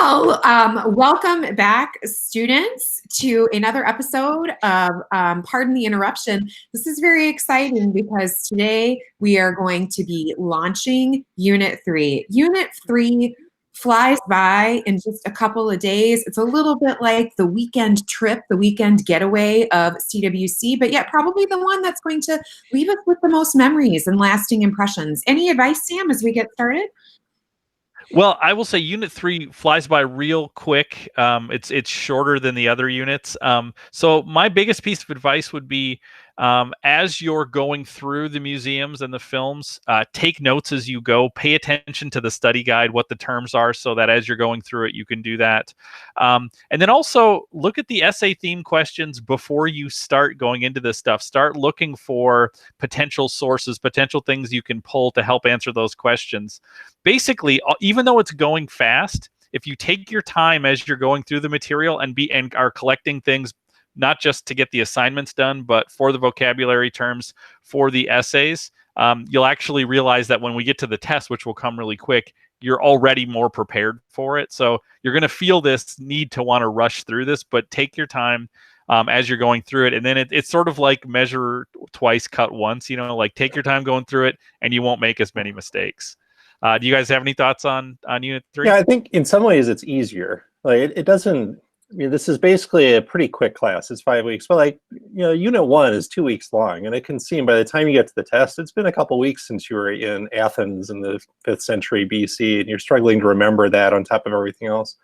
Welcome back, students, to another episode of Pardon the Interruption. This is very exciting because today we are going to be launching Unit 3. Unit 3 flies by in just a couple of days. It's a little bit like the weekend trip, the weekend getaway of CWC, but yet probably the one that's going to leave us with the most memories and lasting impressions. Any advice, Sam, as we get started? Well, I will say Unit 3 flies by real quick. It's shorter than the other units. So my biggest piece of advice would be, as you're going through the museums and the films, take notes as you go. Pay attention to the study guide, what the terms are, so that as you're going through it, you can do that. And then also look at the essay theme questions before you start going into this stuff. Start looking for potential sources, potential things you can pull to help answer those questions. Basically, even though it's going fast, if you take your time as you're going through the material and are collecting things, not just to get the assignments done, but for the vocabulary terms, for the essays, you'll actually realize that when we get to the test, which will come really quick, you're already more prepared for it. So you're going to feel this need to want to rush through this, but take your time as you're going through it. And then it's sort of like measure twice, cut once, like take your time going through it and you won't make as many mistakes. Do you guys have any thoughts on Unit 3? Yeah, I think in some ways it's easier. Like it doesn't, this is basically a pretty quick class. It's 5 weeks, but Unit 1 is 2 weeks long, and it can seem by the time you get to the test, it's been a couple weeks since you were in Athens in the 5th century BC, and you're struggling to remember that on top of everything else.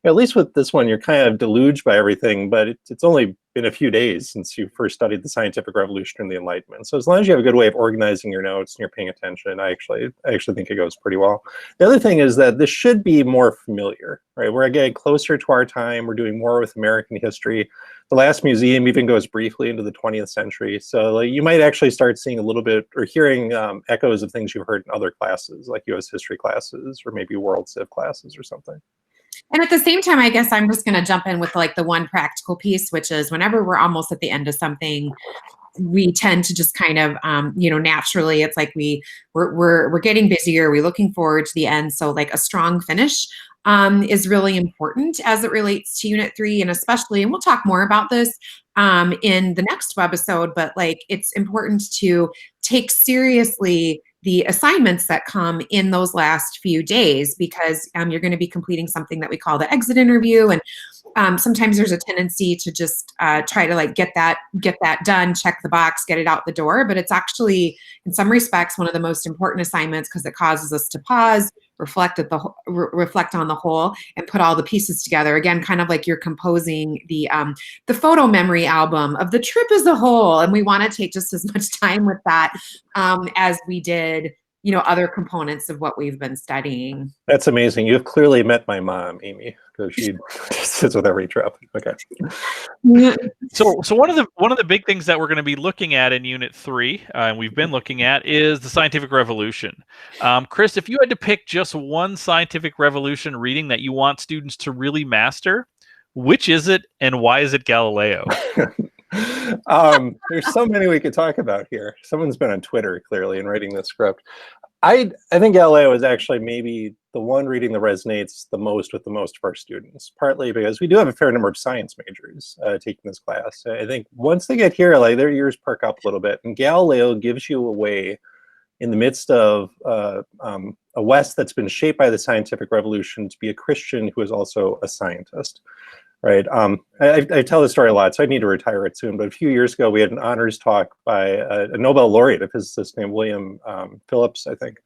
At least with this one, you're kind of deluged by everything, but it's only been a few days since you first studied the Scientific Revolution and the Enlightenment. So as long as you have a good way of organizing your notes and you're paying attention, I actually think it goes pretty well. The other thing is that this should be more familiar, right? We're getting closer to our time. We're doing more with American history. The last museum even goes briefly into the 20th century. So you might actually start seeing a little bit or hearing echoes of things you've heard in other classes, like US history classes or maybe World Civ classes or something. And at the same time, I guess I'm just going to jump in with like the one practical piece, which is whenever we're almost at the end of something, we tend to just kind of, naturally, it's like we're getting busier. We're looking forward to the end. So like a strong finish is really important as it relates to Unit 3, and especially, and we'll talk more about this in the next webisode, but like it's important to take seriously the assignments that come in those last few days, because you're going to be completing something that we call the exit interview. And sometimes there's a tendency to just try to like get that done, check the box, get it out the door. But it's actually, in some respects, one of the most important assignments because it causes us to pause, reflect on the whole, and put all the pieces together. Again, kind of like you're composing the photo memory album of the trip as a whole. And we want to take just as much time with that as we did, other components of what we've been studying. That's amazing. You've clearly met my mom, Amy, because she sits with every trip. Okay. So one of the big things that we're going to be looking at in Unit 3, and we've been looking at, is the Scientific Revolution. Chris, if you had to pick just one Scientific Revolution reading that you want students to really master, which is it, and why is it Galileo? There's so many we could talk about here. Someone's been on Twitter clearly and writing the script. I think Galileo is actually maybe the one reading that resonates the most with the most of our students, partly because we do have a fair number of science majors taking this class. I think once they get here, like their ears perk up a little bit, and Galileo gives you a way in the midst of a West that's been shaped by the Scientific Revolution to be a Christian who is also a scientist. Right. I tell this story a lot, so I need to retire it soon. But a few years ago, we had an honors talk by a Nobel laureate, a physicist named William Phillips, I think.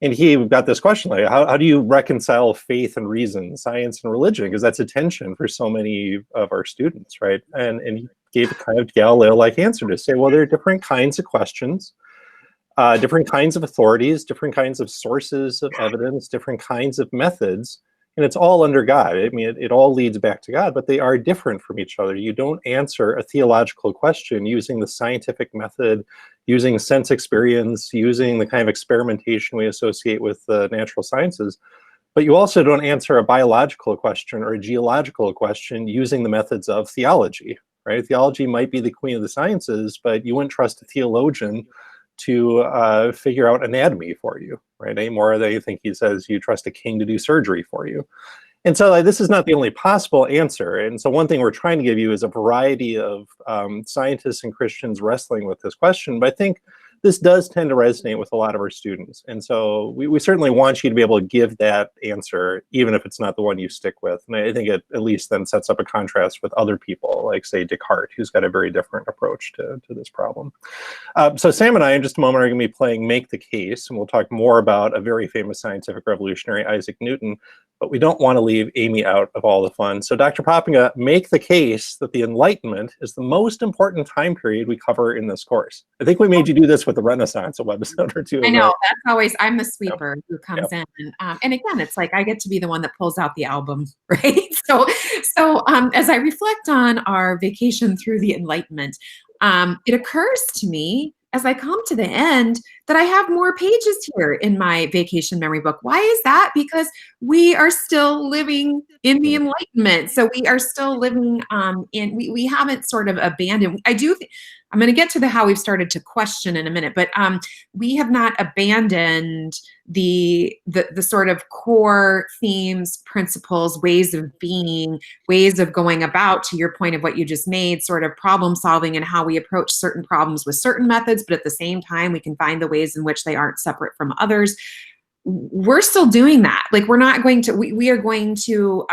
And he got this question, like, how do you reconcile faith and reason, science and religion? Because that's a tension for so many of our students, right? And he gave a kind of Galileo-like answer to say, well, there are different kinds of questions, different kinds of authorities, different kinds of sources of evidence, different kinds of methods. And it's all under God. I mean, it all leads back to God, but they are different from each other. You don't answer a theological question using the scientific method, using sense experience, using the kind of experimentation we associate with the natural sciences. But you also don't answer a biological question or a geological question using the methods of theology, right? Theology might be the queen of the sciences, but you wouldn't trust a theologian to figure out anatomy for you, right? Any more than you think he says you trust a king to do surgery for you. And so this is not the only possible answer. And so one thing we're trying to give you is a variety of scientists and Christians wrestling with this question. But I think this does tend to resonate with a lot of our students. And so we certainly want you to be able to give that answer, even if it's not the one you stick with. And I think it at least then sets up a contrast with other people, like, say, Descartes, who's got a very different approach to this problem. So Sam and I, in just a moment, are going to be playing Make the Case, and we'll talk more about a very famous scientific revolutionary, Isaac Newton. But we don't want to leave Amy out of all the fun. So Dr. Poppinga, make the case that the Enlightenment is the most important time period we cover in this course. I think we made you do this with the Renaissance a webisode or two ago. I know, that's always, I'm the sweeper who comes in. And again, it's like I get to be the one that pulls out the album, right? So as I reflect on our vacation through the Enlightenment, it occurs to me as I come to the end that I have more pages here in my vacation memory book. Why is that? Because we are still living in the Enlightenment. So we are still living we haven't sort of abandoned. I'm going to get to how we've started to question in a minute, but we have not abandoned the sort of core themes, principles, ways of being, ways of going about, to your point of what you just made, sort of problem solving and how we approach certain problems with certain methods, but at the same time, we can find the ways in which they aren't separate from others. We're still doing that. Like, we're not going to, we are going to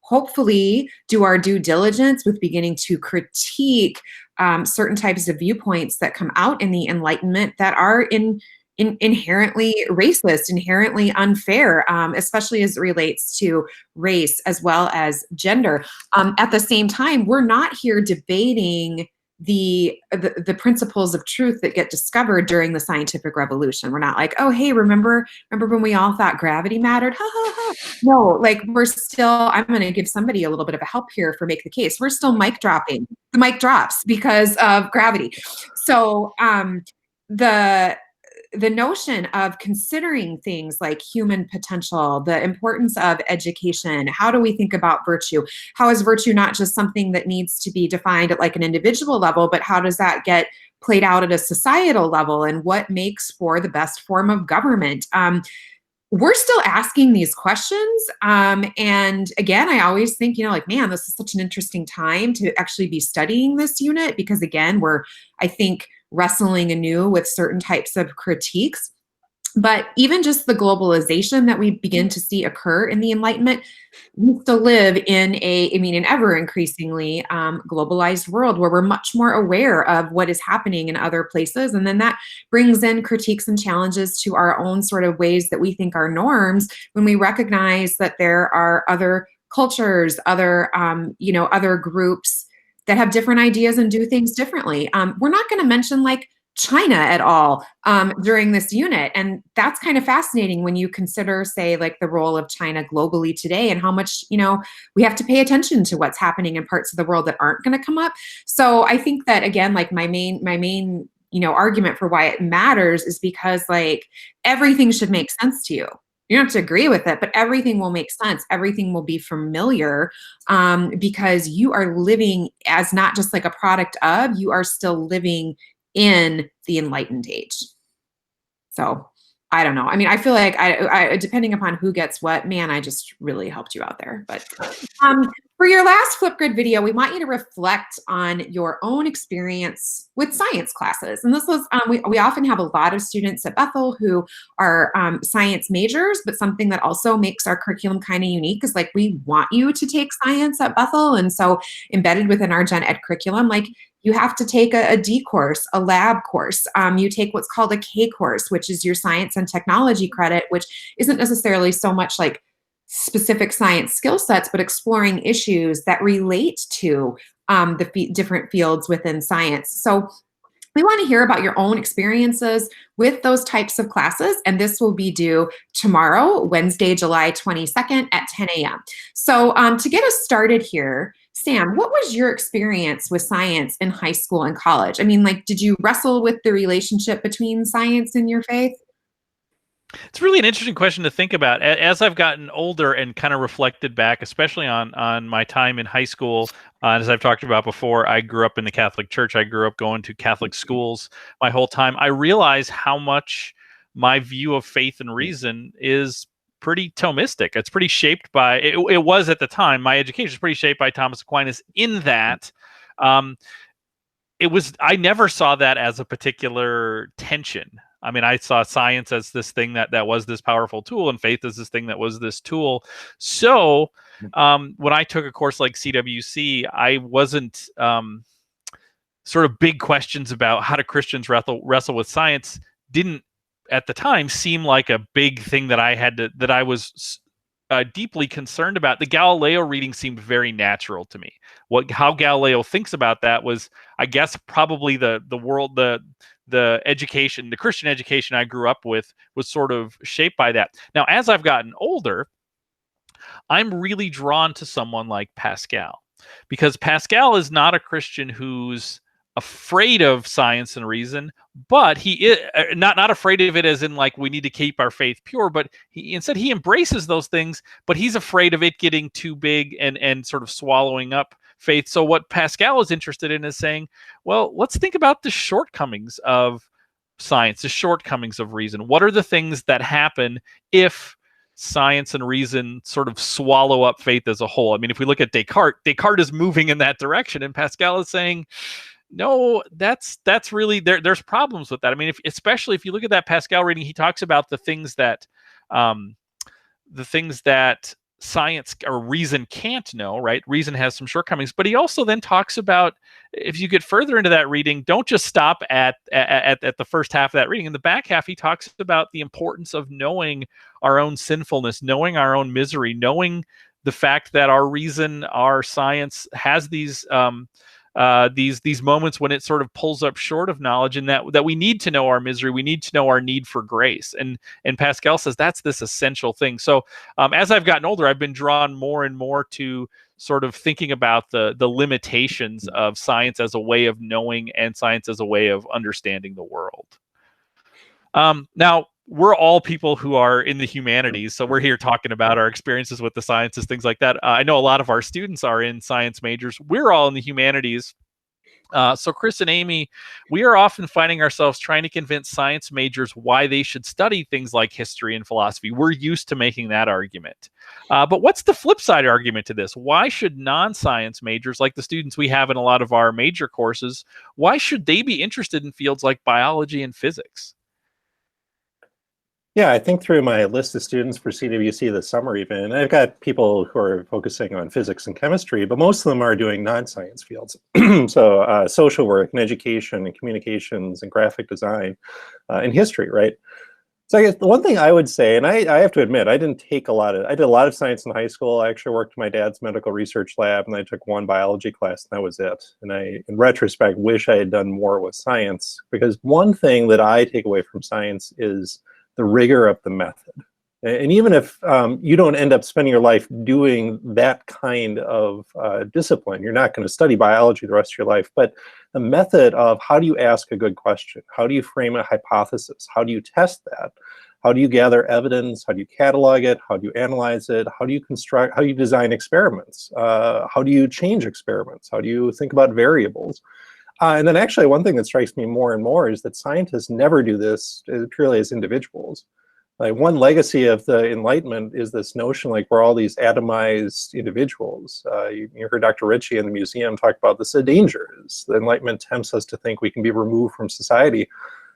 hopefully do our due diligence with beginning to critique certain types of viewpoints that come out in the Enlightenment that are inherently racist, inherently unfair, especially as it relates to race as well as gender. At the same time, we're not here debating the principles of truth that get discovered during the scientific revolution. We're not like, oh, hey, remember when we all thought gravity mattered? Ha, ha, ha. No, like, we're still, I'm going to give somebody a little bit of a help here for Make the Case. We're still mic dropping. The mic drops because of gravity. So the notion of considering things like human potential, the importance of education, how do we think about virtue? How is virtue not just something that needs to be defined at like an individual level, but how does that get played out at a societal level, and what makes for the best form of government? We're still asking these questions. And again, I always think, like, man, this is such an interesting time to actually be studying this unit, because again, we're, I think, wrestling anew with certain types of critiques. But even just the globalization that we begin to see occur in the Enlightenment, we still live in an ever increasingly globalized world where we're much more aware of what is happening in other places. And then that brings in critiques and challenges to our own sort of ways that we think are norms, when we recognize that there are other cultures, other groups that have different ideas and do things differently. We're not going to mention like China at all during this unit. And that's kind of fascinating when you consider, say, like the role of China globally today, and how much, we have to pay attention to what's happening in parts of the world that aren't going to come up. So I think that, again, like my main argument for why it matters is because, like, everything should make sense to you. You don't have to agree with it, but everything will make sense. Everything will be familiar because you are living as not just like a product of, you are still living in the Enlightened age. So I don't know. I mean, I feel like I depending upon who gets what, man, I just really helped you out there. But for your last Flipgrid video, we want you to reflect on your own experience with science classes. And this was, we often have a lot of students at Bethel who are science majors, but something that also makes our curriculum kind of unique is, like, we want you to take science at Bethel. And so embedded within our gen ed curriculum, like, you have to take a D course, a lab course. You take what's called a K course, which is your science and technology credit, which isn't necessarily so much like specific science skill sets, but exploring issues that relate to the different fields within science. So we want to hear about your own experiences with those types of classes, and this will be due tomorrow, Wednesday, July 22nd at 10 a.m. So to get us started here, Sam, what was your experience with science in high school and college? I mean, like, did you wrestle with the relationship between science and your faith? It's really an interesting question to think about. As I've gotten older and kind of reflected back, especially on my time in high school, as I've talked about before, I grew up in the Catholic Church. I grew up going to Catholic schools my whole time. I realize how much my view of faith and reason is pretty Thomistic. It's pretty shaped by, it was at the time, my education was pretty shaped by Thomas Aquinas in that I never saw that as a particular tension. I mean, I saw science as this thing that was this powerful tool, and faith as this thing that was this tool. So when I took a course like CWC, I wasn't sort of big questions about how do Christians wrestle with science didn't at the time seem like a big thing that I was deeply concerned about. The Galileo reading seemed very natural to me. How Galileo thinks about that was, I guess, probably the education, the Christian education I grew up with was sort of shaped by that. Now, as I've gotten older, I'm really drawn to someone like Pascal, because Pascal is not a Christian who's afraid of science and reason, but he is not afraid of it as in like we need to keep our faith pure, but instead he embraces those things, but he's afraid of it getting too big and sort of swallowing up faith. So what Pascal is interested in is saying, well, let's think about the shortcomings of science, the shortcomings of reason. What are the things that happen if science and reason sort of swallow up faith as a whole? I mean, if we look at Descartes is moving in that direction, and Pascal is saying, no, that's really there's problems with that. I mean, especially if you look at that Pascal reading, he talks about the things that science or reason can't know, right? Reason has some shortcomings, but he also then talks about, if you get further into that reading, don't just stop at the first half of that reading. In the back half, he talks about the importance of knowing our own sinfulness, knowing our own misery, knowing the fact that our reason, our science has these moments when it sort of pulls up short of knowledge, and that we need to know our misery, we need to know our need for grace, and Pascal says that's this essential thing. So as I've gotten older, I've been drawn more and more to sort of thinking about the limitations of science as a way of knowing and science as a way of understanding the world. Now, we're all people who are in the humanities, so we're here talking about our experiences with the sciences, things like that. I know a lot of our students are in science majors. We're all in the humanities. So Chris and Amy, we are often finding ourselves trying to convince science majors why they should study things like history and philosophy. We're used to making that argument. But what's the flip side argument to this? Why should non-science majors, like the students we have in a lot of our major courses, why should they be interested in fields like biology and physics? Yeah, I think through my list of students for CWC this summer even, I've got people who are focusing on physics and chemistry, but most of them are doing non-science fields. So social work and education and communications and graphic design and history, right? So I guess the one thing I would say, and I have to admit, I did a lot of science in high school. I actually worked in my dad's medical research lab, and I took one biology class, and that was it. And I, in retrospect, wish I had done more with science, because one thing that I take away from science is the rigor of the method. And even if you don't end up spending your life doing that kind of discipline, you're not going to study biology the rest of your life, but the method of how do you ask a good question? How do you frame a hypothesis? How do you test that? How do you gather evidence? How do you catalog it? How do you analyze it? How do you design experiments? How do you change experiments? How do you think about variables? And then actually one thing that strikes me more and more is that scientists never do this purely as individuals. Like one legacy of the Enlightenment is this notion like we're all these atomized individuals. You heard Dr. Ritchie in the museum talk about this, the dangers. The Enlightenment tempts us to think we can be removed from society.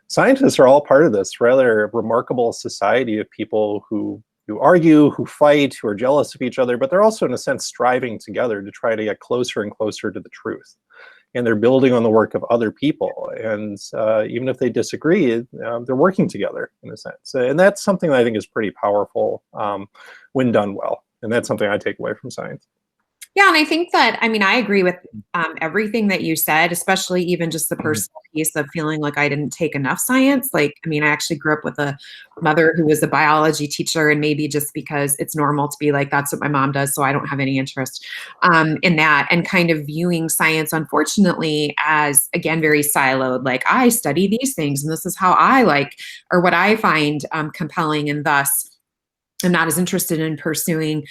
Scientists are all part of this rather remarkable society of people who argue, who fight, who are jealous of each other, but they're also in a sense striving together to try to get closer and closer to the truth. And they're building on the work of other people. And even if they disagree, they're working together in a sense. And that's something that I think is pretty powerful when done well. And that's something I take away from science. Yeah, and I think that, I mean, I agree with everything that you said, especially even just the personal piece of feeling like I didn't take enough science. Like, I mean, I actually grew up with a mother who was a biology teacher, and maybe just because it's normal to be like, that's what my mom does, so I don't have any interest in that, and kind of viewing science, unfortunately, as, again, very siloed. Like, I study these things, and this is how I like, or what I find compelling, and thus I'm not as interested in pursuing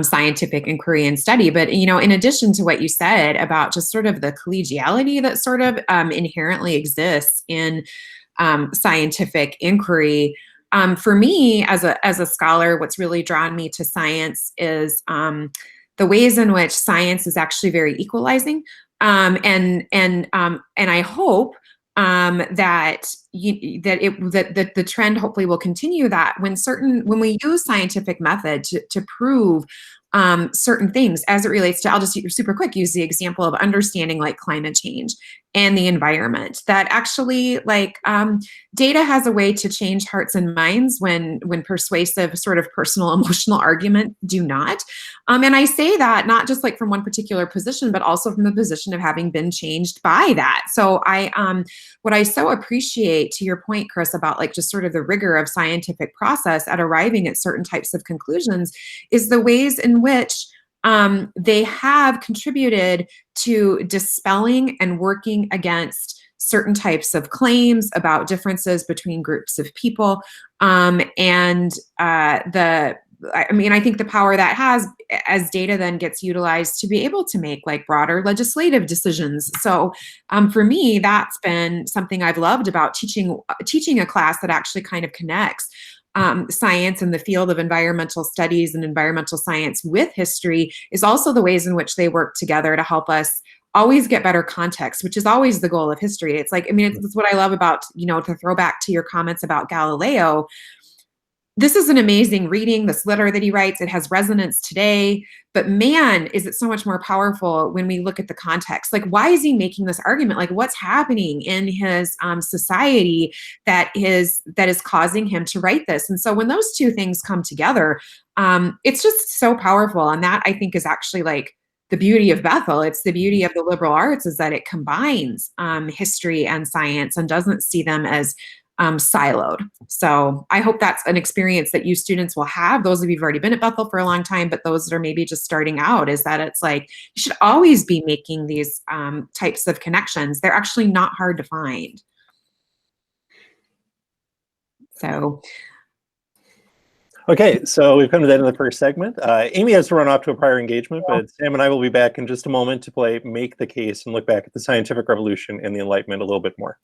scientific inquiry and study. But, you know, in addition to what you said about just sort of the collegiality that sort of inherently exists in scientific inquiry, For me, as a scholar, what's really drawn me to science is the ways in which science is actually very equalizing, and I hope that the trend hopefully will continue, that when we use scientific method to prove certain things as it relates to, I'll just super quick use the example of understanding like climate change and the environment, that actually data has a way to change hearts and minds when persuasive sort of personal emotional argument do not. And I say that not just like from one particular position, but also from the position of having been changed by that. So what I so appreciate, to your point, Chris, about like just sort of the rigor of scientific process at arriving at certain types of conclusions, is the ways in which they have contributed to dispelling and working against certain types of claims about differences between groups of people. I think the power that has as data then gets utilized to be able to make like broader legislative decisions. So for me, that's been something I've loved about teaching a class that actually kind of connects science and the field of environmental studies and environmental science with history, is also the ways in which they work together to help us always get better context, which is always the goal of history. It's like, it's what I love about, to throw back to your comments about Galileo. This is an amazing reading, this letter that he writes. It has resonance today, but man, is it so much more powerful when we look at the context. Like, why is he making this argument? Like, what's happening in his society that is causing him to write this? And so when those two things come together, it's just so powerful. And that, I think, is actually like the beauty of Bethel. It's the beauty of the liberal arts, is that it combines history and science and doesn't see them as siloed. So I hope that's an experience that you students will have, those of you who've already been at Bethel for a long time, but those that are maybe just starting out, is that it's like, you should always be making these types of connections. They're actually not hard to find. So. Okay, so we've come to the end of the first segment. Amy has to run off to a prior engagement, but Sam and I will be back in just a moment to play Make the Case and look back at the Scientific Revolution and the Enlightenment a little bit more.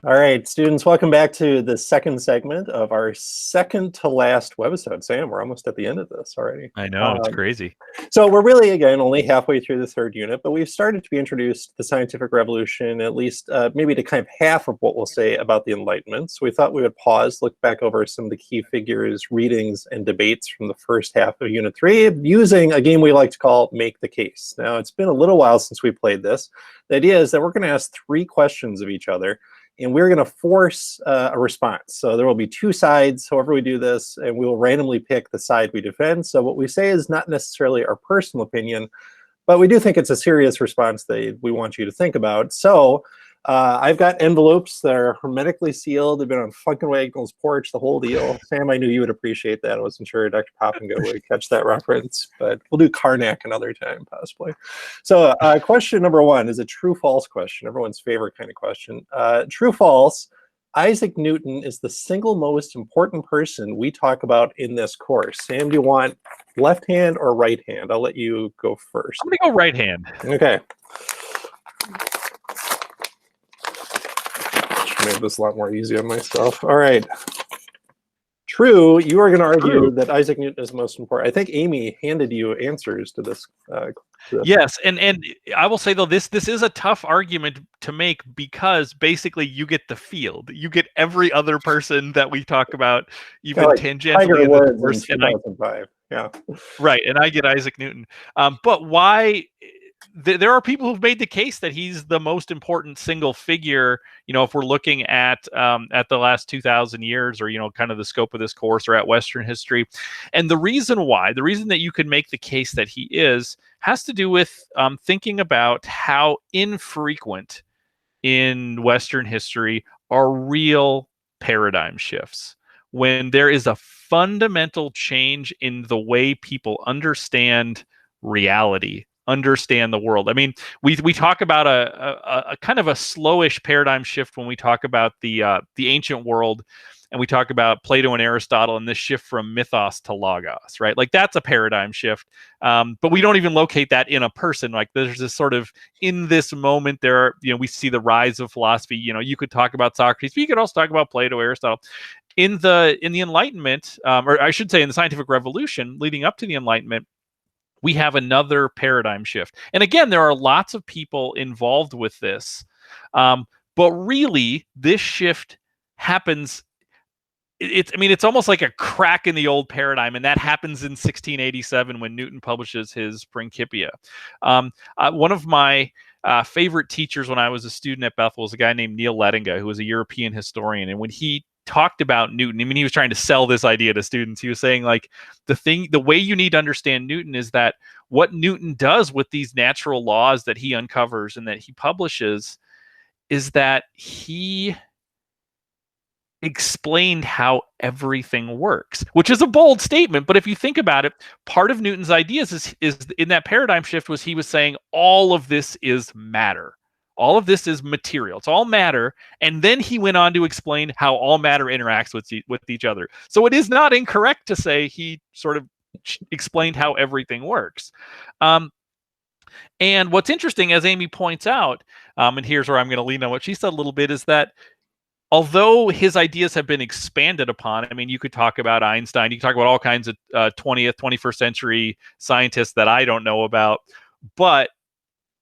All right, students, welcome back to the second segment of our second to last webisode. Sam, we're almost at the end of this already. I know, it's crazy. So we're really, again, only halfway through the third unit, but we've started to be introduced to the Scientific Revolution, at least maybe to kind of half of what we'll say about the Enlightenment. So we thought we would pause, look back over some of the key figures, readings, and debates from the first half of Unit 3, using a game we like to call Make the Case. Now, it's been a little while since we played this. The idea is that we're going to ask 3 questions of each other, and we're going to force a response. So there will be 2 sides, however we do this, and we will randomly pick the side we defend. So what we say is not necessarily our personal opinion, but we do think it's a serious response that we want you to think about. So I've got envelopes that are hermetically sealed. They've been on Funkin' Wagnall's porch, the whole deal. Sam, I knew you would appreciate that. I wasn't sure Dr. Poppinga would catch that reference, but we'll do Karnak another time, possibly. So question number 1 is a true-false question, everyone's favorite kind of question. True-false, Isaac Newton is the single most important person we talk about in this course. Sam, do you want left hand or right hand? I'll let you go first. I'm going to go right hand. Okay. Made this a lot more easy on myself. All right. True, you are going to argue that Isaac Newton is most important. I think Amy handed you answers to this. Yes, and I will say, though, this is a tough argument to make, because basically you get the field. You get every other person that we talk about, even like tangentially. Tiger Woods in 2005. Yeah. Right, and I get Isaac Newton. But why... There are people who've made the case that he's the most important single figure, if we're looking at the last 2,000 years, or, kind of the scope of this course, or at Western history. And the reason that you can make the case that he has to do with thinking about how infrequent in Western history are real paradigm shifts, when there is a fundamental change in the way people understand reality, understand the world. I mean, we talk about a kind of a slowish paradigm shift when we talk about the ancient world, and we talk about Plato and Aristotle and this shift from mythos to logos, right? Like that's a paradigm shift. But we don't even locate that in a person. Like there's this sort of, in this moment, there are, we see the rise of philosophy. You could talk about Socrates, but you could also talk about Plato, Aristotle. In the Enlightenment, or I should say in the Scientific Revolution leading up to the Enlightenment, we have another paradigm shift. And again, there are lots of people involved with this. But really, this shift happens. It's almost like a crack in the old paradigm, and that happens in 1687 when Newton publishes his Principia. One of my favorite teachers when I was a student at Bethel was a guy named Neil Lettinga, who was a European historian. And when he talked about Newton, he was trying to sell this idea to students. He was saying, like, the way you need to understand Newton is that what Newton does with these natural laws that he uncovers and that he publishes is that he explained how everything works, which is a bold statement. But if you think about it, part of Newton's ideas is in that paradigm shift was he was saying all of this is matter. All of this is material. It's all matter. And then he went on to explain how all matter interacts with each other. So it is not incorrect to say he sort of explained how everything works. And what's interesting, as Amy points out, and here's where I'm going to lean on what she said a little bit, is that although his ideas have been expanded upon, you could talk about Einstein, you can talk about all kinds of 20th, 21st century scientists that I don't know about, but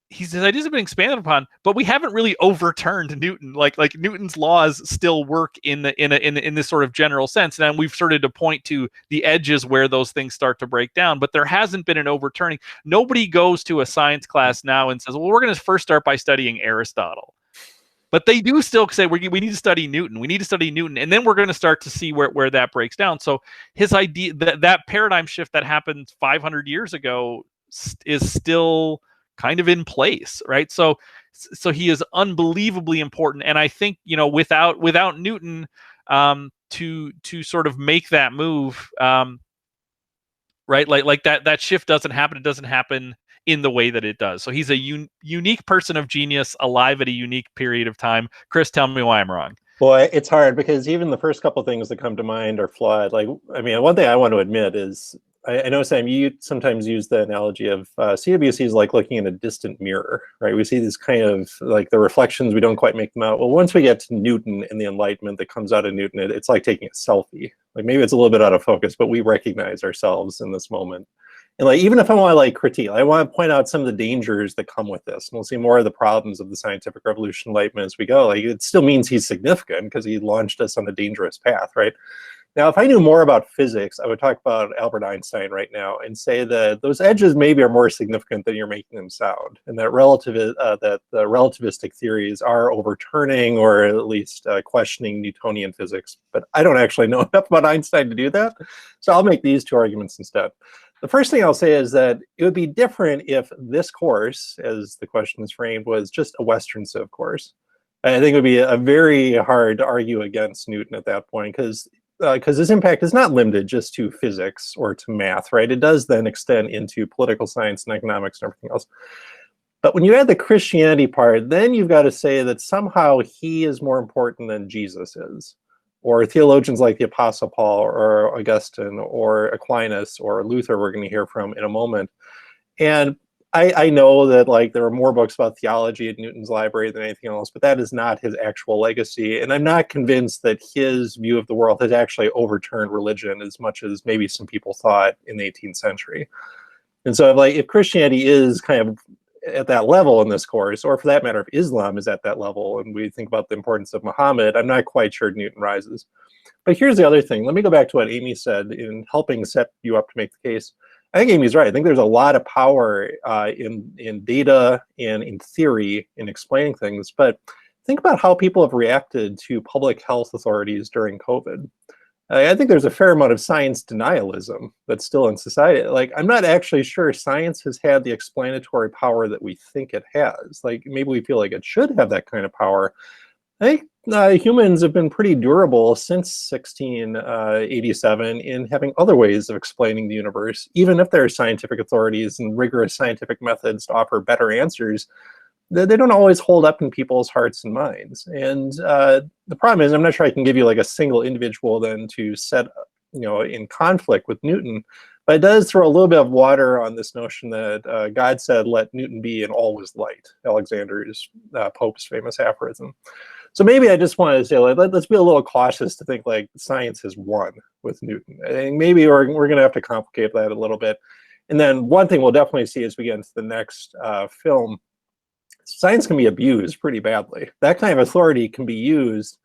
his ideas have been expanded upon, but we haven't really overturned Newton. Like Newton's laws still work in this sort of general sense. And we've started to point to the edges where those things start to break down, but there hasn't been an overturning. Nobody goes to a science class now and says, well, we're going to first start by studying Aristotle. But they do still say we need to study Newton. We need to study Newton, and then we're going to start to see where that breaks down. So his idea, that paradigm shift that happened 500 years ago is still kind of in place, right? So he is unbelievably important, and I think without Newton to sort of make that move, right? Like that shift doesn't happen. It doesn't happen in the way that it does. So he's a unique person of genius, alive at a unique period of time. Chris, tell me why I'm wrong. Boy, it's hard because even the first couple things that come to mind are flawed. Like, one thing I want to admit is I know, Sam, you sometimes use the analogy of CWC is like looking in a distant mirror, right? We see these kind of like the reflections, we don't quite make them out. Well, once we get to Newton and the Enlightenment that comes out of Newton, it's like taking a selfie. Like maybe it's a little bit out of focus, but we recognize ourselves in this moment. And like, even if I want to critique, I want to point out some of the dangers that come with this. And we'll see more of the problems of the Scientific Revolution and Enlightenment as we go. Like, it still means he's significant because he launched us on a dangerous path, right? Now, if I knew more about physics, I would talk about Albert Einstein right now and say that those edges maybe are more significant than you're making them sound, and that the relativistic theories are overturning or at least questioning Newtonian physics. But I don't actually know enough about Einstein to do that, so I'll make these two arguments instead. The first thing I'll say is that it would be different if this course, as the question is framed, was just a Western Civ course. I think it would be a very hard to argue against Newton at that point because his impact is not limited just to physics or to math, right? It does then extend into political science and economics and everything else. But when you add the Christianity part, then you've got to say that somehow he is more important than Jesus is, or theologians like the Apostle Paul or Augustine or Aquinas or Luther we're going to hear from in a moment. And I know that there are more books about theology at Newton's library than anything else, but that is not his actual legacy. And I'm not convinced that his view of the world has actually overturned religion as much as maybe some people thought in the 18th century. And so if Christianity is kind of at that level in this course, or for that matter, if Islam is at that level, and we think about the importance of Muhammad, I'm not quite sure Newton rises. But here's the other thing. Let me go back to what Amy said in helping set you up to make the case. I think Amy's right. I think there's a lot of power in data and in theory in explaining things. But think about how people have reacted to public health authorities during COVID. I think there's a fair amount of science denialism that's still in society. I'm not actually sure science has had the explanatory power that we think it has. Maybe we feel like it should have that kind of power. I think humans have been pretty durable since 1687 in having other ways of explaining the universe. Even if there are scientific authorities and rigorous scientific methods to offer better answers, they don't always hold up in people's hearts and minds. And the problem is, I'm not sure I can give you like a single individual then to set, in conflict with Newton, but it does throw a little bit of water on this notion that God said, "Let Newton be, and all was light." Alexander's Pope's famous aphorism. So maybe I just wanted to say, let's be a little cautious to think like science has won with Newton. I think maybe we're going to have to complicate that a little bit. And then one thing we'll definitely see as we get into the next film, science can be abused pretty badly. That kind of authority can be used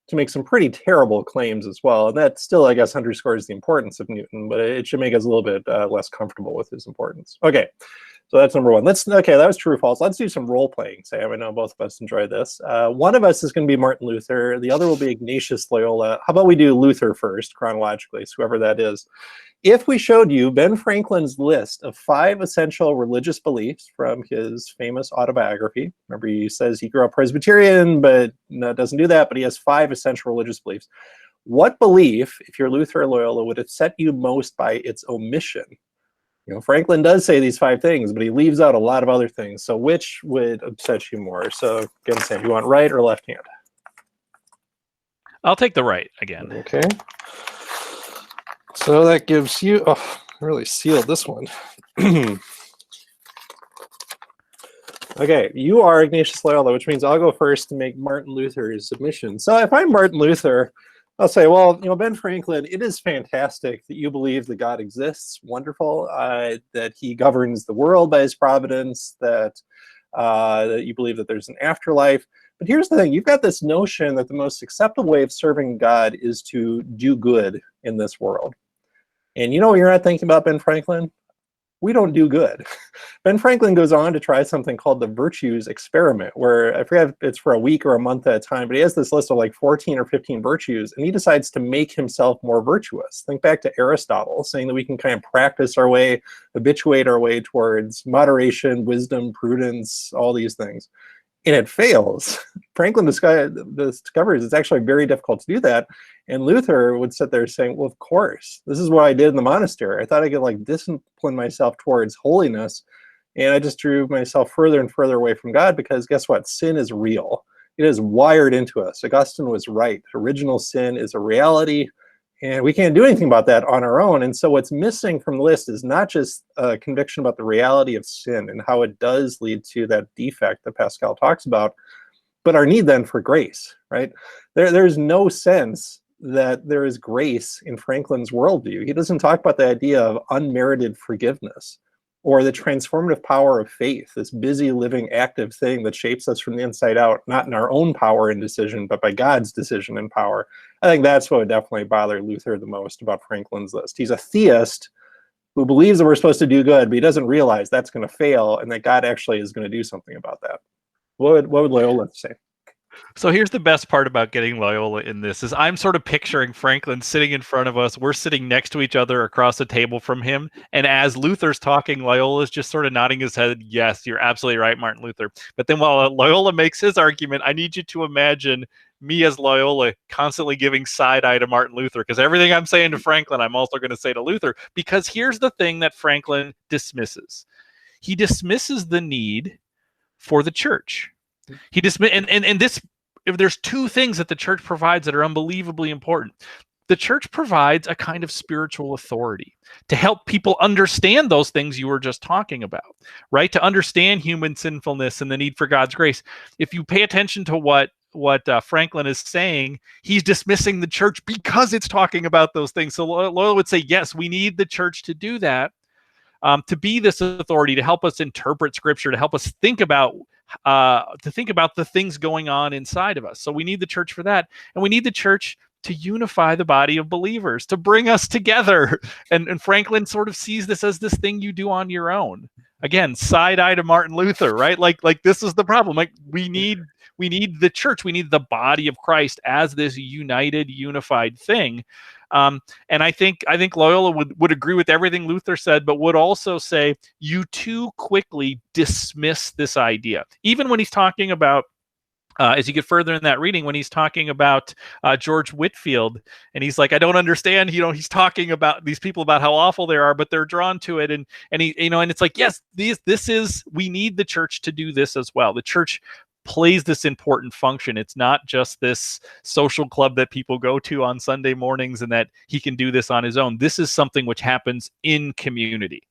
to make some pretty terrible claims as well. And that still, I guess, underscores the importance of Newton, but it should make us a little bit less comfortable with his importance. Okay, so that's number one. Okay, that was true or false. Let's do some role playing, Sam. I know both of us enjoy this. One of us is going to be Martin Luther. The other will be Ignatius Loyola. How about we do Luther first, chronologically, so whoever that is. If we showed you Ben Franklin's list of 5 essential religious beliefs from his famous autobiography, remember he says he grew up Presbyterian, but no, doesn't do that, but he has 5 essential religious beliefs. What belief, if you're Luther or Loyola, would upset you most by its omission? Franklin does say these 5 things, but he leaves out a lot of other things. So which would upset you more? So again, Sam, you want right or left hand? I'll take the right again. Okay. So that gives you, I really sealed this one. Okay, you are Ignatius Loyola, which means I'll go first to make Martin Luther's submission. So if I'm Martin Luther, I'll say, well, Ben Franklin, it is fantastic that you believe that God exists. Wonderful. That he governs the world by his providence, that you believe that there's an afterlife. But here's the thing. You've got this notion that the most acceptable way of serving God is to do good in this world. And you know what you're not thinking about, Ben Franklin? We don't do good. Ben Franklin goes on to try something called the virtues experiment, where I forget if it's for a week or a month at a time, but he has this list of like 14 or 15 virtues, and he decides to make himself more virtuous. Think back to Aristotle, saying that we can kind of practice our way, habituate our way towards moderation, wisdom, prudence, all these things. And it fails. Franklin discovers it's actually very difficult to do that. And Luther would sit there saying, well, of course, this is what I did in the monastery. I thought I could like discipline myself towards holiness. And I just drew myself further and further away from God because guess what? Sin is real. It is wired into us. Augustine was right. Original sin is a reality. And we can't do anything about that on our own. And so what's missing from the list is not just a conviction about the reality of sin and how it does lead to that defect that Pascal talks about, but our need then for grace, right? There's no sense that there is grace in Franklin's worldview. He doesn't talk about the idea of unmerited forgiveness or the transformative power of faith, this busy, living, active thing that shapes us from the inside out, not in our own power and decision, but by God's decision and power. I think that's what would definitely bother Luther the most about Franklin's list. He's a theist who believes that we're supposed to do good, but he doesn't realize that's going to fail and that God actually is going to do something about that. What would Loyola say? So here's the best part about getting Loyola in this is I'm sort of picturing Franklin sitting in front of us. We're sitting next to each other across the table from him. And as Luther's talking, Loyola's just sort of nodding his head. Yes, you're absolutely right, Martin Luther. But then while Loyola makes his argument, I need you to imagine me as Loyola constantly giving side eye to Martin Luther, because everything I'm saying to Franklin, I'm also going to say to Luther, because here's the thing that Franklin dismisses. He dismisses the need for the church. He and this, if there's 2 things that the church provides that are unbelievably important. The church provides a kind of spiritual authority to help people understand those things you were just talking about, right? To understand human sinfulness and the need for God's grace. If you pay attention to what Franklin is saying, he's dismissing the church because it's talking about those things. So Loyola would say, yes, we need the church to do that, to be this authority, to help us interpret Scripture, to help us think about the things going on inside of us. So we need the church for that, and we need the church to unify the body of believers, to bring us together. And Franklin sort of sees this as this thing you do on your own. Again, side eye to Martin Luther, right? Like this is the problem. Like we need the church, we need the body of Christ as this united, unified thing. And I think Loyola would agree with everything Luther said, but would also say you too quickly dismiss this idea. Even when he's talking about as you get further in that reading, when he's talking about George Whitefield, and he's like, I don't understand, he's talking about these people, about how awful they are, but they're drawn to it. And he, and it's like, yes, we need the church to do this as well. The church plays this important function. It's not just this social club that people go to on Sunday mornings and that he can do this on his own. This is something which happens in community.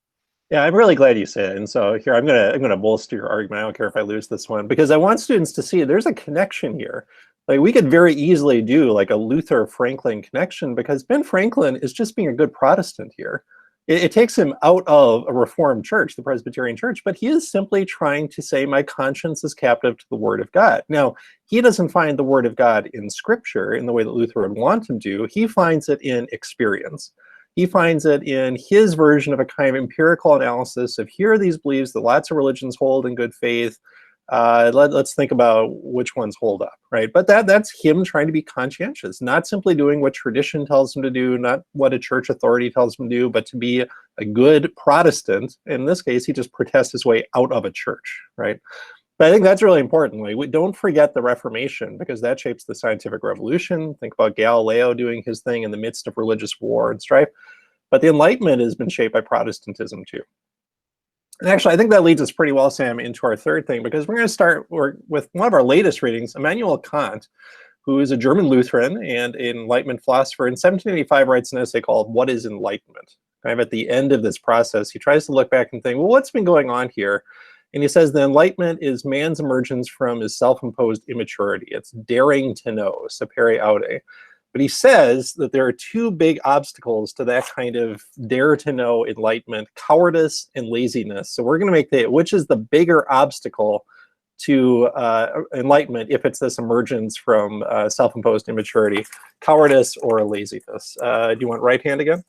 Yeah, I'm really glad you said it. And so here, I'm gonna bolster your argument. I don't care if I lose this one, because I want students to see there's a connection here. Like, we could very easily do like a Luther-Franklin connection, because Ben Franklin is just being a good Protestant here. It takes him out of a Reformed church, the Presbyterian church, but he is simply trying to say, my conscience is captive to the Word of God. Now, he doesn't find the Word of God in Scripture in the way that Luther would want him to. He finds it in experience. He finds it in his version of a kind of empirical analysis of, here are these beliefs that lots of religions hold in good faith. Let's think about which ones hold up, right? But that's him trying to be conscientious, not simply doing what tradition tells him to do, not what a church authority tells him to do, but to be a good Protestant. In this case, he just protests his way out of a church, right? But I think that's really important. We don't forget the Reformation, because that shapes the Scientific Revolution. Think about Galileo doing his thing in the midst of religious war and strife. But the Enlightenment has been shaped by Protestantism too. And actually, I think that leads us pretty well, Sam, into our third thing, because we're going to start with one of our latest readings, Immanuel Kant, who is a German Lutheran and an Enlightenment philosopher. In 1785, writes an essay called What is Enlightenment? Kind of at the end of this process, he tries to look back and think, well, what's been going on here? And he says the Enlightenment is man's emergence from his self-imposed immaturity. It's daring to know, sapere aude. But he says that there are two big obstacles to that kind of dare to know enlightenment: cowardice and laziness. So we're going to make which is the bigger obstacle to enlightenment, if it's this emergence from self-imposed immaturity, cowardice or laziness. Do you want right hand again?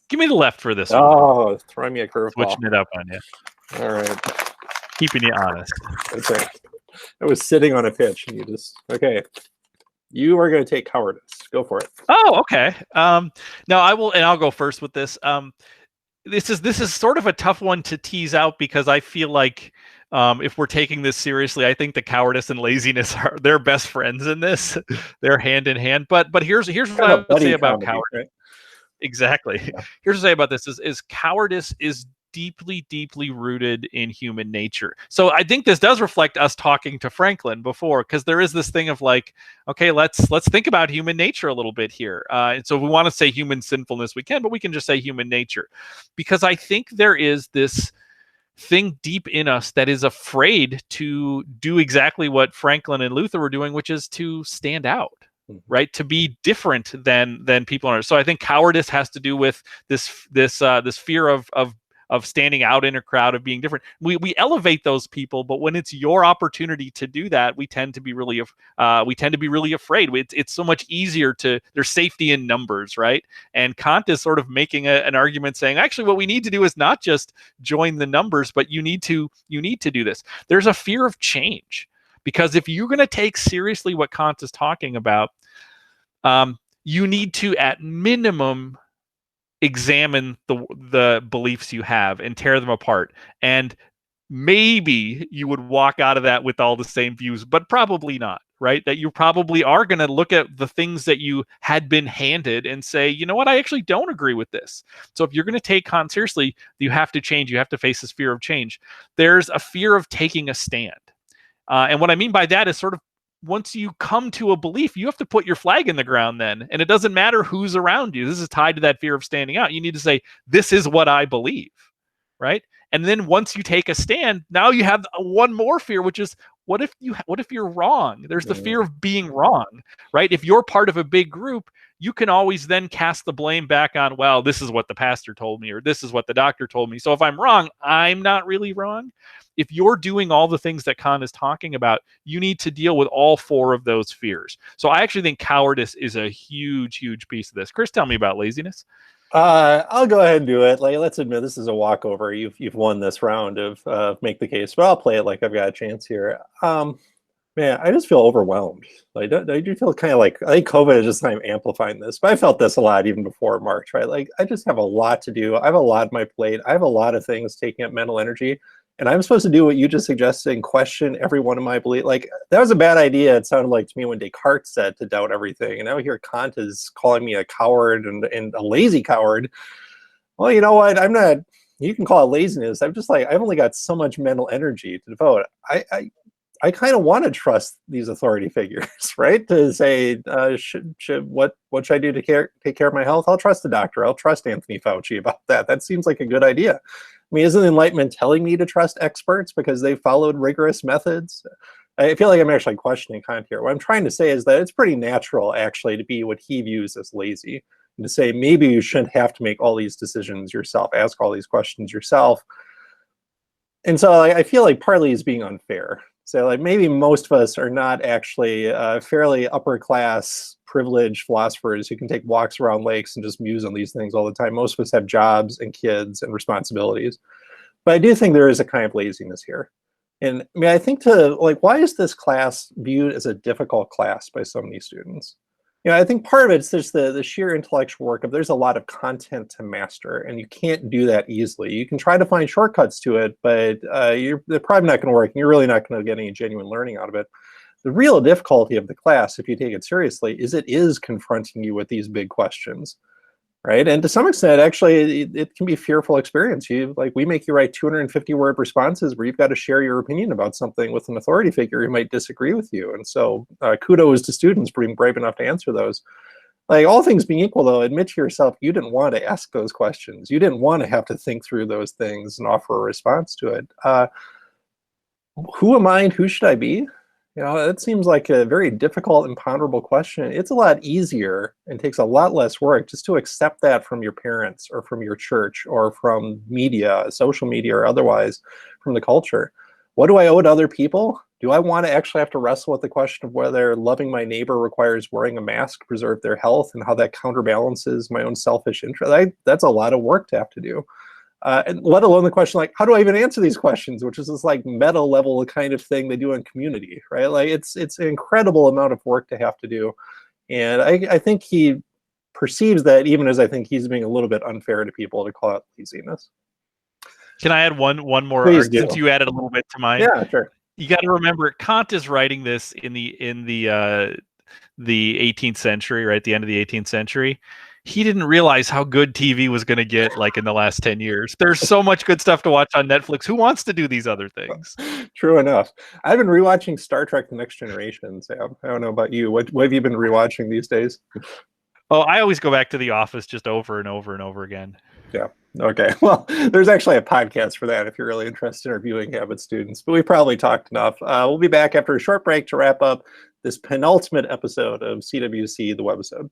Give me the left for this one. Throwing me a curveball. Switching it up on you. All right. Keeping you honest. That's right. I was sitting on a pitch and you just, okay. You are going to take cowardice. Go for it. Oh, okay. Now I will, and I'll go first with this. This is sort of a tough one to tease out, because I feel like if we're taking this seriously, I think the cowardice and laziness are their best friends in this. They're hand in hand. But here's what I would say about cowardice. Right? Exactly. Yeah. Here's what I say about this is cowardice is deeply rooted in human nature. So I think this does reflect us talking to Franklin before, because there is this thing of like, okay, let's think about human nature a little bit here. And so if we want to say human sinfulness, we can, but we can just say human nature, because I think there is this thing deep in us that is afraid to do exactly what Franklin and Luther were doing, which is to stand out. Right, to be different than people are. So I think cowardice has to do with this fear of standing out in a crowd, of being different. We elevate those people, but when it's your opportunity to do that, we tend to be really afraid. It's so much easier there's safety in numbers, right? And Kant is sort of making an argument saying, actually, what we need to do is not just join the numbers, but you need to do this. There's a fear of change, because if you're going to take seriously what Kant is talking about, you need to, at minimum, examine the beliefs you have and tear them apart. And maybe you would walk out of that with all the same views, but probably not, right? That you probably are going to look at the things that you had been handed and say, you know what, I actually don't agree with this. So if you're going to take Kant seriously, you have to change. You have to face this fear of change. There's a fear of taking a stand. And what I mean by that is sort of, once you come to a belief, you have to put your flag in the ground then. And it doesn't matter who's around you. This is tied to that fear of standing out. You need to say, this is what I believe, right? And then once you take a stand, now you have one more fear, which is, what if you're wrong? There's the fear of being wrong, right? If you're part of a big group, you can always then cast the blame back on, well, this is what the pastor told me, or this is what the doctor told me. So if I'm wrong, I'm not really wrong. If you're doing all the things that Kant is talking about, you need to deal with all four of those fears. So I actually think cowardice is a huge piece of this. Chris, tell me about laziness. I'll go ahead and do it. Like, let's admit this is a walkover. You've won this round of make the case, but I'll play it like I've got a chance here. Man, I just feel overwhelmed. Like, I do feel kind of like, I think COVID is just kind of amplifying this, but I felt this a lot even before March, right? Like, I just have a lot to do. I have a lot on my plate. I have a lot of things taking up mental energy. And I'm supposed to do what you just suggested and question every one of my beliefs. Like, that was a bad idea. It sounded like to me when Descartes said to doubt everything. And now here Kant is calling me a coward and a lazy coward. Well, you know what? I'm not, you can call it laziness. I'm just like, I've only got so much mental energy to devote. I kind of want to trust these authority figures, right? To say, what should I do to take care of my health? I'll trust the doctor. I'll trust Anthony Fauci about that. That seems like a good idea. I mean, isn't Enlightenment telling me to trust experts because they followed rigorous methods? I feel like I'm actually questioning Kant here. What I'm trying to say is that it's pretty natural, actually, to be what he views as lazy, and to say maybe you shouldn't have to make all these decisions yourself, ask all these questions yourself. And so I feel like partly he's being unfair. So like maybe most of us are not actually fairly upper class, privileged philosophers who can take walks around lakes and just muse on these things all the time. Most of us have jobs and kids and responsibilities. But I do think there is a kind of laziness here. And I mean, I think why is this class viewed as a difficult class by so many students? You know, I think part of it's just the sheer intellectual work of there's a lot of content to master, and you can't do that easily. You can try to find shortcuts to it, but they're probably not going to work, and you're really not going to get any genuine learning out of it. The real difficulty of the class, if you take it seriously, is it is confronting you with these big questions, right? And to some extent, actually, it can be a fearful experience. We make you write 250-word responses where you've got to share your opinion about something with an authority figure who might disagree with you. And so kudos to students for being brave enough to answer those. Like, all things being equal, though, admit to yourself you didn't want to ask those questions. You didn't want to have to think through those things and offer a response to it. Who am I and who should I be? You know, that seems like a very difficult and ponderable question. It's a lot easier and takes a lot less work just to accept that from your parents or from your church or from media, social media or otherwise, from the culture. What do I owe to other people? Do I want to actually have to wrestle with the question of whether loving my neighbor requires wearing a mask to preserve their health and how that counterbalances my own selfish interest? That's a lot of work to have to do. And let alone the question, like, how do I even answer these questions, which is this like meta level kind of thing they do in Community, right? Like, it's an incredible amount of work to have to do. And I think he perceives that, even as I think he's being a little bit unfair to people to call it laziness. Can I add one more? Please do. Since you added a little bit to mine. Yeah, sure. You got to remember, Kant is writing this in the 18th century, right? The end of the 18th century. He didn't realize how good TV was going to get like in the last 10 years. There's so much good stuff to watch on Netflix. Who wants to do these other things? True enough. I've been rewatching Star Trek The Next Generation, Sam. I don't know about you. What have you been rewatching these days? Oh, I always go back to The Office just over and over and over again. Yeah. Okay. Well, there's actually a podcast for that if you're really interested in our viewing habit, students. But we probably talked enough. We'll be back after a short break to wrap up this penultimate episode of CWC, the Webisode.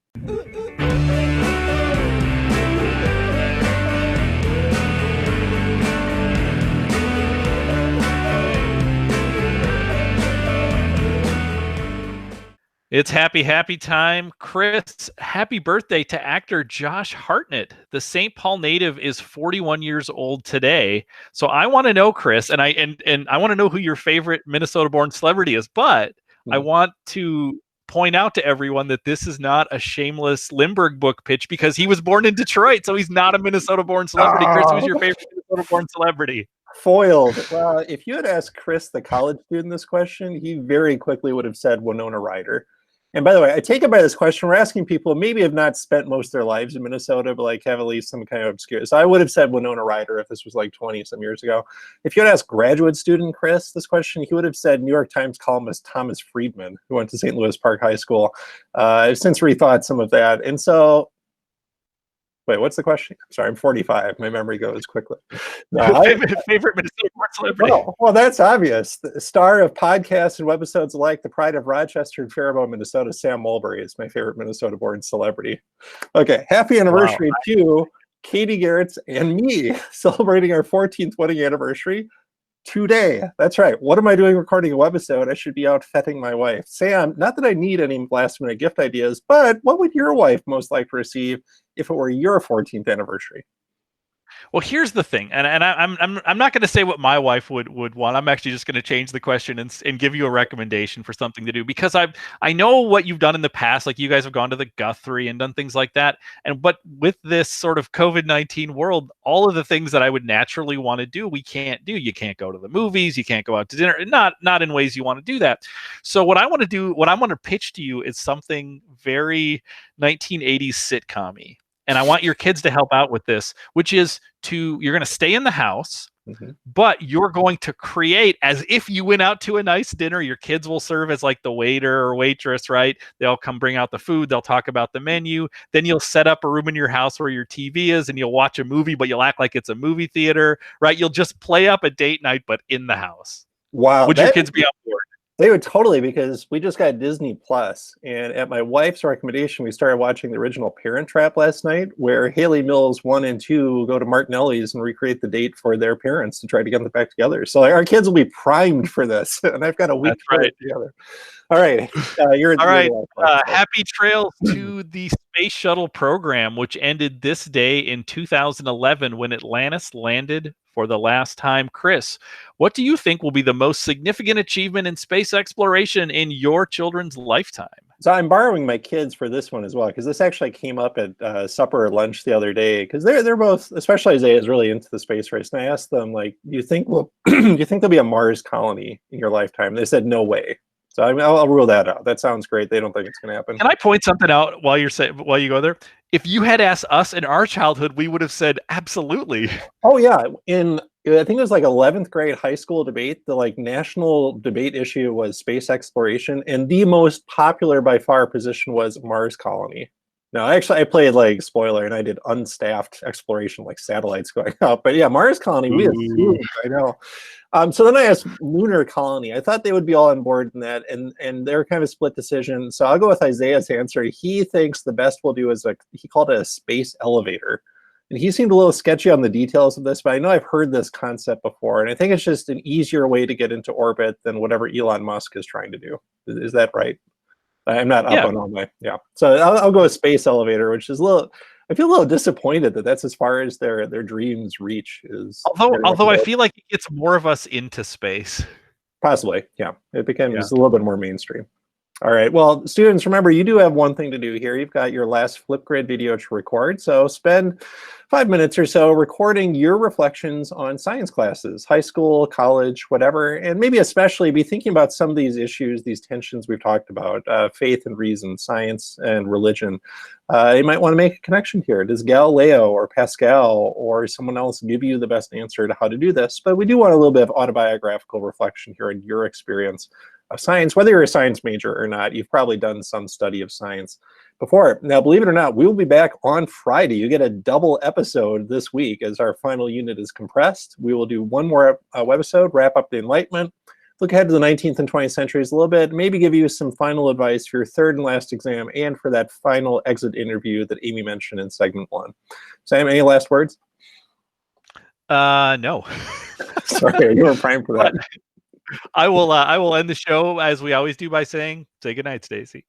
It's happy time. Chris, happy birthday to actor Josh Hartnett. The St. Paul native is 41 years old today. So I want to know, Chris, and I want to know who your favorite Minnesota-born celebrity is, but I want to point out to everyone that this is not a shameless Lindbergh book pitch because he was born in Detroit, so he's not a Minnesota-born celebrity. Chris, who's your favorite Minnesota-born celebrity? Foiled. Well, if you had asked Chris, the college student, this question, he very quickly would have said Winona Ryder. And by the way, I take it by this question, we're asking people maybe have not spent most of their lives in Minnesota, but like have at least some kind of obscure. So I would have said Winona Ryder if this was like 20 some years ago. If you had asked graduate student Chris this question, he would have said New York Times columnist Thomas Friedman, who went to St. Louis Park High School. I've since rethought some of that. And so, wait, what's the question? I'm sorry, I'm 45. My memory goes quickly. Favorite Minnesota celebrity? Well, that's obvious. The star of podcasts and webisodes alike, the pride of Rochester and Faribault, Minnesota, Sam Mulberry is my favorite Minnesota-born celebrity. Okay, happy anniversary to Katie Gehrz and me, celebrating our 14th wedding anniversary today. That's right. What am I doing recording a webisode? I should be out fetting my wife. Sam, not that I need any last-minute gift ideas, but what would your wife most like to receive if it were your 14th anniversary? Well, here's the thing, and I'm not going to say what my wife would want. I'm actually just going to change the question and give you a recommendation for something to do, because I know what you've done in the past. Like, you guys have gone to the Guthrie and done things like that. But with this sort of COVID-19 world, all of the things that I would naturally want to do, we can't do. You can't go to the movies. You can't go out to dinner. Not in ways you want to do that. So what I want to do, what I want to pitch to you, is something very 1980s sitcom-y. And I want your kids to help out with this, which is you're going to stay in the house, but you're going to create as if you went out to a nice dinner. Your kids will serve as like the waiter or waitress, right? They'll come bring out the food. They'll talk about the menu. Then you'll set up a room in your house where your TV is, and you'll watch a movie, but you'll act like it's a movie theater, right? You'll just play up a date night, but in the house. Wow. Would your kids be on board? They would totally, because we just got Disney Plus, and at my wife's recommendation, we started watching the original Parent Trap last night, where Haley Mills 1 and 2 go to Martinelli's and recreate the date for their parents to try to get them back together. So our kids will be primed for this, and I've got a week to put it together. All right, you're all right. Happy trails to the Space Shuttle program, which ended this day in 2011 when Atlantis landed for the last time. Chris, what do you think will be the most significant achievement in space exploration in your children's lifetime? So I'm borrowing my kids for this one as well, because this actually came up at supper or lunch the other day, because they're both, especially Isaiah, is really into the space race. And I asked them, like, do you think there'll be a Mars colony in your lifetime? They said no way. So I'll rule that out. That sounds great. They don't think it's going to happen. Can I point something out while you go there? If you had asked us in our childhood, we would have said absolutely. Oh yeah, I think it was like 11th grade high school debate. The like national debate issue was space exploration, and the most popular by far position was Mars colony. Now, actually, I played like spoiler, and I did unstaffed exploration, like satellites going up. But yeah, Mars colony, we assumed, I know. So then I asked lunar colony. I thought they would be all on board in that, and they're kind of a split decision. So I'll go with Isaiah's answer. He thinks the best we'll do is he called it a space elevator. And he seemed a little sketchy on the details of this, but I know I've heard this concept before, and I think it's just an easier way to get into orbit than whatever Elon Musk is trying to do. Is that right? I'm not up on all my, So I'll go with space elevator, which is I feel a little disappointed that that's as far as their dreams reach. Although I feel like it gets more of us into space. Possibly, yeah. It becomes a little bit more mainstream. All right, well, students, remember, you do have one thing to do here. You've got your last Flipgrid video to record, so spend 5 minutes or so recording your reflections on science classes, high school, college, whatever, and maybe especially be thinking about some of these issues, these tensions we've talked about, faith and reason, science and religion. You might want to make a connection here. Does Galileo or Pascal or someone else give you the best answer to how to do this? But we do want a little bit of autobiographical reflection here in your experience of science. Whether you're a science major or not, you've probably done some study of science before. Now, believe it or not, we will be back on Friday. You get a double episode this week as our final unit is compressed. We will do one more webisode, wrap up the Enlightenment, look ahead to the 19th and 20th centuries a little bit, maybe give you some final advice for your third and last exam and for that final exit interview that Amy mentioned in segment 1. Sam, any last words? No. Sorry, you were primed for that. I will end the show as we always do by saying, say goodnight, Stacy.